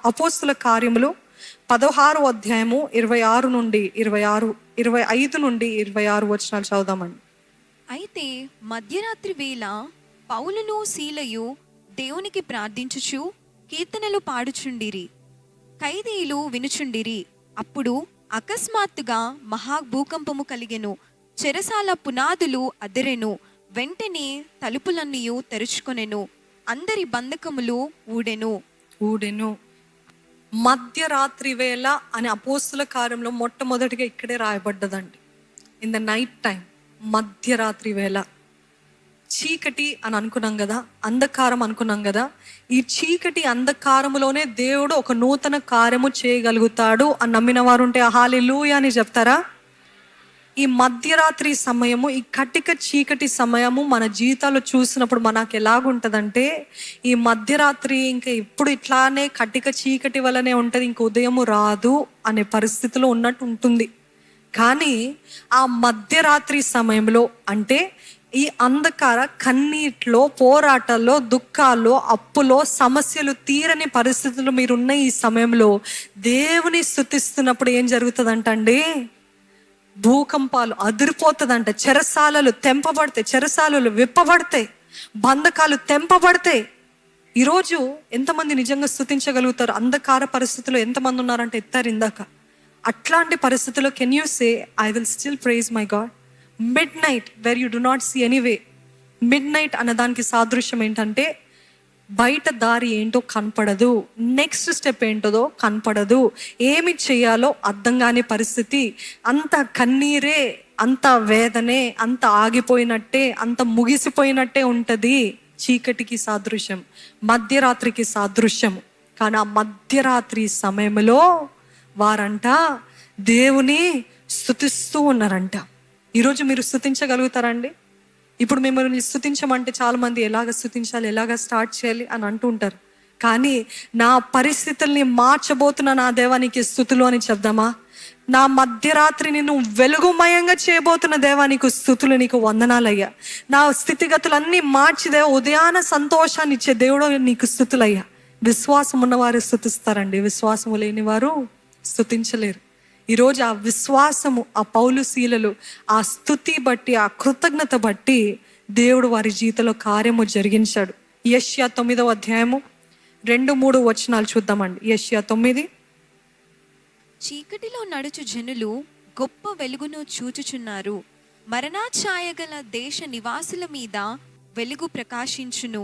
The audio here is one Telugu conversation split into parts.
అపోస్తుల కార్యములు 16వ అధ్యాయము 25 నుండి 26 వచనాలు చదువుదామండి. అయితే మధ్యరాత్రి వేళ పౌలును సీలయు దేవునికి ప్రార్థించుచు కీర్తనలు పాడుచుండిరి. ఖైదీలు వినుచుండిరి. అప్పుడు అకస్మాత్తుగా మహాభూకంపము కలిగెను. చెరసాల పునాదులు అదిరెను. వెంటనే తలుపులన్నీయు తెరుచుకొనెను. అందరి బంధకములు ఊడెను. మధ్యరాత్రి వేళ అని అపోస్తుల కార్యంలో మొట్టమొదటిగా ఇక్కడే రాయబడ్డదండి. ఇన్ ద నైట్ టైం, మధ్యరాత్రి వేళ. చీకటి అని అనుకున్నాం కదా, అంధకారం అనుకున్నాం కదా. ఈ చీకటి అంధకారములోనే దేవుడు ఒక నూతన కార్యము చేయగలుగుతాడు అని నమ్మిన వారు ఉంటే హల్లెలూయా అని చెప్తారా? ఈ మధ్యరాత్రి సమయము, ఈ కటిక చీకటి సమయము మన జీవితాల్లో చూసినప్పుడు మనకు ఎలాగుంటుందంటే, ఈ మధ్యరాత్రి ఇంకా ఇప్పుడు ఇట్లానే కటిక చీకటి వల్లనే ఉంటుంది, ఇంక ఉదయము రాదు అనే పరిస్థితిలో ఉన్నట్టు ఉంటుంది. కానీ ఆ మధ్యరాత్రి సమయంలో, అంటే ఈ అంధకార కన్నీటిలో, పోరాటాల్లో, దుఃఖాల్లో, అప్పులో, సమస్యలు తీరని పరిస్థితులు మీరున్న ఈ సమయంలో దేవుని స్తుతిస్తున్నప్పుడు ఏం జరుగుతుందంటండి? భూకంపాలు అదిరిపోతుందంట. చెరసాలలు తెంపబడతాయి, చెరసాలలు విప్పబడతాయి, బంధకాలు తెంపబడతాయి. ఈరోజు ఎంతమంది నిజంగా స్తుతించగలుగుతారు? అంధకార పరిస్థితుల్లో ఎంతమంది ఉన్నారంటే ఎత్తారు ఇందాక. అట్లాంటి పరిస్థితుల్లో can you say I will still praise my God? Midnight where you do not see anyway. Midnight అన్నదానికి సాదృశ్యం ఏంటంటే, బయట దారి ఏంటో కనపడదు, నెక్స్ట్ స్టెప్ ఏంటో కనపడదు, ఏమి చేయాలో అర్థం కాని పరిస్థితి. అంత కన్నీరే, అంత వేదనే, అంత ఆగిపోయినట్టే, అంత ముగిసిపోయినట్టే ఉంటుంది. చీకటికి సాదృశ్యం, మధ్యరాత్రికి సాదృశ్యం. కానీ ఆ మధ్యరాత్రి సమయంలో వారంట దేవుని స్తుతిస్తూ ఉన్నారంట. ఈరోజు మీరు స్తుతించగలుగుతారండి? ఇప్పుడు మిమ్మల్ని స్తుతించమంటే చాలామంది ఎలాగ స్తుతించాలి, ఎలాగ స్టార్ట్ చేయాలి అని అంటూ ఉంటారు. కానీ నా పరిస్థితుల్ని మార్చబోతున్న నా దేవానికి స్తుతులు అని చెప్దామా? నా మధ్యరాత్రిని నువ్వు వెలుగుమయంగా చేయబోతున్న దేవానికి స్తుతులు, నీకు వందనాలయ్యా. నా స్థితిగతులన్నీ మార్చిదే ఉదయాన సంతోషాన్ని ఇచ్చే దేవుడు నీకు స్తుతులయ్యా. విశ్వాసం ఉన్నవారు స్తుతిస్తారండి, విశ్వాసము లేని వారు స్తుతించలేరు. ఈరోజు ఆ విశ్వాసము, ఆ పౌలు శీలలు, ఆ స్తుతి బట్టి, ఆ కృతజ్ఞత బట్టి దేవుడు వారి జీవితంలో కార్యము జరిగించాడు. యెషయా 9వ అధ్యాయము 2-3 వచనాలు చూద్దామండి. యెషయా 9. చీకటిలో నడుచు జనులు గొప్ప వెలుగును చూచుచున్నారు. మరణాఛాయ గల దేశ నివాసుల మీద వెలుగు ప్రకాశించును.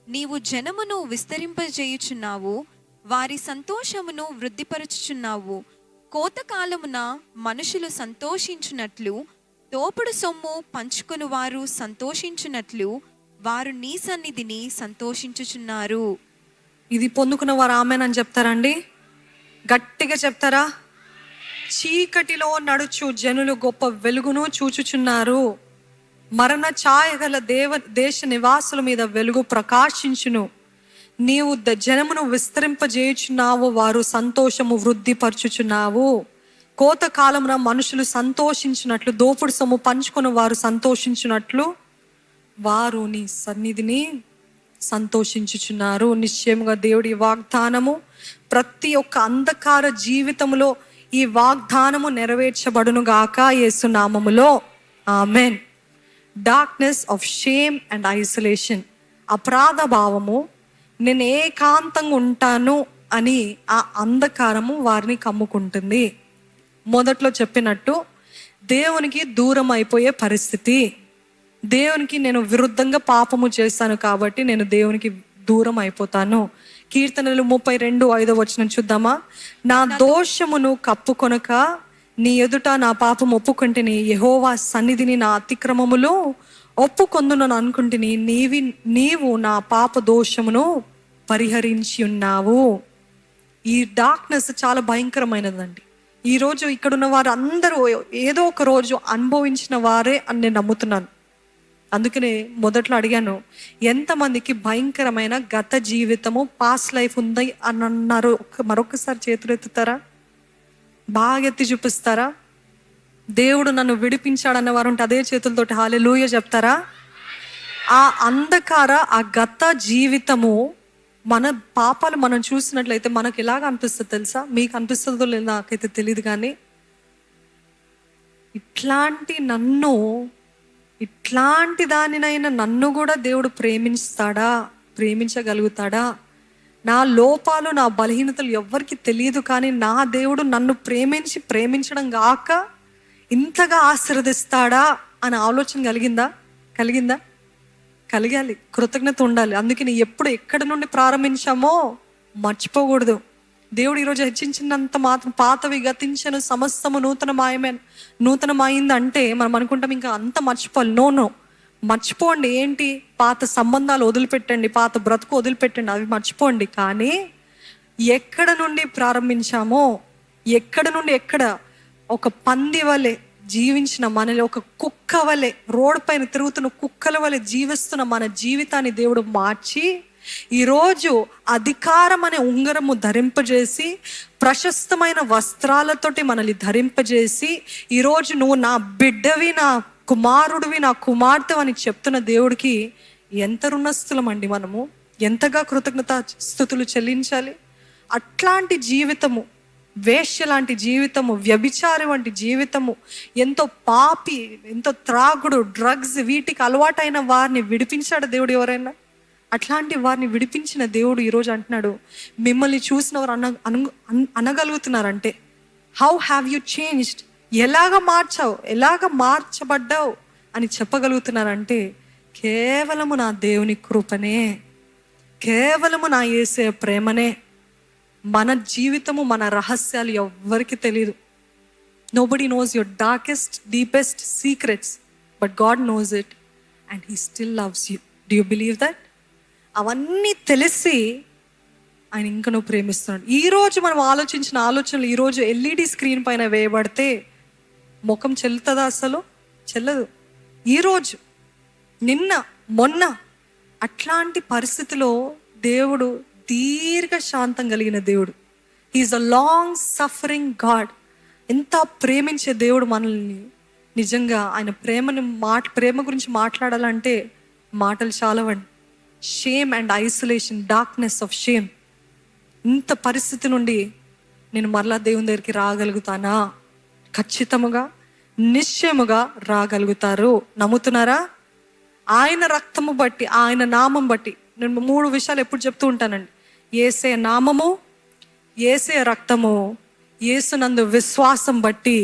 నీవు జనమును విస్తరింపజేయుచున్నావు, వారి సంతోషమును వృద్ధిపరచుచున్నావు. కోతకాలమున మనుషులు సంతోషించున్నట్లు, తోపుడు సొమ్ము పంచుకొని వారు సంతోషించున్నట్లు, వారు నీ సన్నిధిని సంతోషించుచున్నారు. ఇది పొందుకున్న వారు ఆమేనని చెప్తారండి? గట్టిగా చెప్తారా? చీకటిలో నడుచు జనులు గొప్ప వెలుగును చూచుచున్నారు. మరణ ఛాయ గల దేశ నివాసుల మీద వెలుగు ప్రకాశించును. నీవు జనమును విస్తరింపజేయుచున్నావు, వారు సంతోషము వృద్ధిపరచుచున్నావు. కోతకాలమున మనుషులు సంతోషించినట్లు, దోపుడు సొమ్ము పంచుకొని వారు సంతోషించినట్లు, వారు నీ సన్నిధిని సంతోషించుచున్నారు. నిశ్చయముగా దేవుడి వాగ్దానము ప్రతి ఒక్క అంధకార జీవితంలో ఈ వాగ్దానము నెరవేర్చబడును గాక యేసు నామములో, amen. Darkness of shame and isolation, అపరాధ భావము, నేను ఏకాంతంగా ఉంటాను అని ఆ అంధకారము వారిని కమ్ముకుంటుంది. మొదట్లో చెప్పినట్టు దేవునికి దూరం అయిపోయే పరిస్థితి. దేవునికి నేను విరుద్ధంగా పాపము చేస్తాను కాబట్టి నేను దేవునికి దూరం అయిపోతాను. కీర్తనలు 32:5 వచనం చూద్దామా? నా దోషమును కప్పుకొనక నీ ఎదుట నా పాపం ఒప్పుకుంటేని, యెహోవా సన్నిధిని నా అతిక్రమములు ఒప్పుకొందునని అనుకుంటుని, నీవు నా పాప దోషమును పరిహరించి ఉన్నావు. ఈ డార్క్నెస్ చాలా భయంకరమైనదండి. ఈరోజు ఇక్కడున్న వారు అందరూ ఏదో ఒక రోజు అనుభవించిన వారే అని నేను నమ్ముతున్నాను. అందుకనే మొదట్లో అడిగాను, ఎంతమందికి భయంకరమైన గత జీవితము, పాస్ట్ లైఫ్ ఉంది అని అన్నారు? మరొకసారి చేతులు ఎత్తుతారా? బాగా ఎత్తి చూపిస్తారా? దేవుడు నన్ను విడిపించాడన్న వారు ఉంటే అదే చేతులతోటి హల్లెలూయా చెప్తారా? ఆ అంధకార, ఆ గత జీవితము మన పాపాలు మనం చూసినట్లయితే మనకు ఎలాగ అనిపిస్తుంది తెలుసా? మీకు అనిపిస్తుందో లేదో నాకైతే తెలియదు, కానీ ఇట్లాంటి దానినైనా నన్ను కూడా దేవుడు ప్రేమించగలుగుతాడా? నా లోపాలు, నా బలహీనతలు ఎవ్వరికి తెలియదు, కానీ నా దేవుడు నన్ను ప్రేమించడం గాక ఇంతగా ఆశీర్వదిస్తాడా అనే ఆలోచన కలిగిందా? కలగాలి, కృతజ్ఞత ఉండాలి. అందుకని ఎప్పుడు ఎక్కడి నుండి ప్రారంభించామో మర్చిపోకూడదు. దేవుడు ఈరోజు హెచ్చించినంత మాత్రం పాతవి గతించను, సమస్తము నూతనమైందంటే మనం అనుకుంటాం ఇంకా అంత మర్చిపోవాలి. నో, మర్చిపోండి. ఏంటి? పాత సంబంధాలు వదిలిపెట్టండి, పాత బ్రతుకు వదిలిపెట్టండి, అవి మర్చిపోండి. కానీ ఎక్కడ నుండి ప్రారంభించామో, ఎక్కడ ఒక పంది వలె జీవించిన మనల్ని, ఒక కుక్క వలె రోడ్ పైన తిరుగుతున్న కుక్కల వలె జీవిస్తున్న మన జీవితాన్ని దేవుడు మార్చి ఈరోజు అధికారం అనే ఉంగరము ధరింపజేసి, ప్రశస్తమైన వస్త్రాలతోటి మనల్ని ధరింపజేసి, ఈరోజు నువ్వు నా బిడ్డవి, నా కుమారుడివి, నా కుమార్తె అని చెప్తున్న దేవుడికి ఎంత రుణస్థులమండి మనము. ఎంతగా కృతజ్ఞతాస్తుతులు చెల్లించాలి. అట్లాంటి జీవితము, వేశ్య లాంటి జీవితము, వ్యభిచారి వంటి జీవితము, ఎంతో పాపి, ఎంతో త్రాగుడు, డ్రగ్స్, వీటికి అలవాటైన వారిని విడిపించాడు దేవుడు. ఎవరైనా అట్లాంటి వారిని విడిపించిన దేవుడు ఈరోజు అంటున్నాడు, మిమ్మల్ని చూసిన వారు అనగలుగుతున్నారంటే హౌ హ్యావ్ యూ చేంజ్డ్, ఎలాగ మార్చబడ్డావు అని చెప్పగలుగుతున్నారంటే కేవలము నా దేవుని కృపనే, కేవలము నా యేసే ప్రేమనే. మన జీవితము, మన రహస్యాలు ఎవ్వరికి తెలియదు. Nobody knows your darkest, deepest secrets, but God knows it and he still loves you. Do you believe that? అవన్నీ తెలిసి ఆయన ఇంకా నువ్వు ప్రేమిస్తున్నాడు. ఈరోజు మనం ఆలోచించిన ఆలోచనలు ఈరోజు ఎల్ఈడి స్క్రీన్ పైన వేయబడితే ముఖం చెల్లుతుందా? అసలు చెల్లదు. ఈరోజు, నిన్న, మొన్న అట్లాంటి పరిస్థితిలో దేవుడు దీర్ఘశాంతం కలిగిన దేవుడు. He's a long suffering God. ఎంత ప్రేమించే దేవుడు మనల్ని. నిజంగా ఆయన ప్రేమ గురించి మాట్లాడాలంటే మాటలు చాలవండి. Shame and isolation, darkness of shame, ఇంత పరిస్థితి నుండి నేను మరలా దేవుని దగ్గరికి రాగలుగుతానా? ఖచ్చితముగా, నిశ్చయముగా రాగలుగుతారు. నమ్ముతున్నారా? ఆయన రక్తము బట్టి, ఆయన నామం బట్టి. నేను 3 విషయాలు ఎప్పుడు చెప్తూ ఉంటానండి. యేసే నామము, యేసే రక్తము, యేసునందు విశ్వాసం బట్టి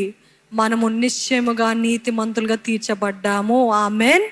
మనము నిశ్చయముగా నీతిమంతులుగా తీర్చబడ్డాము. ఆమేన్.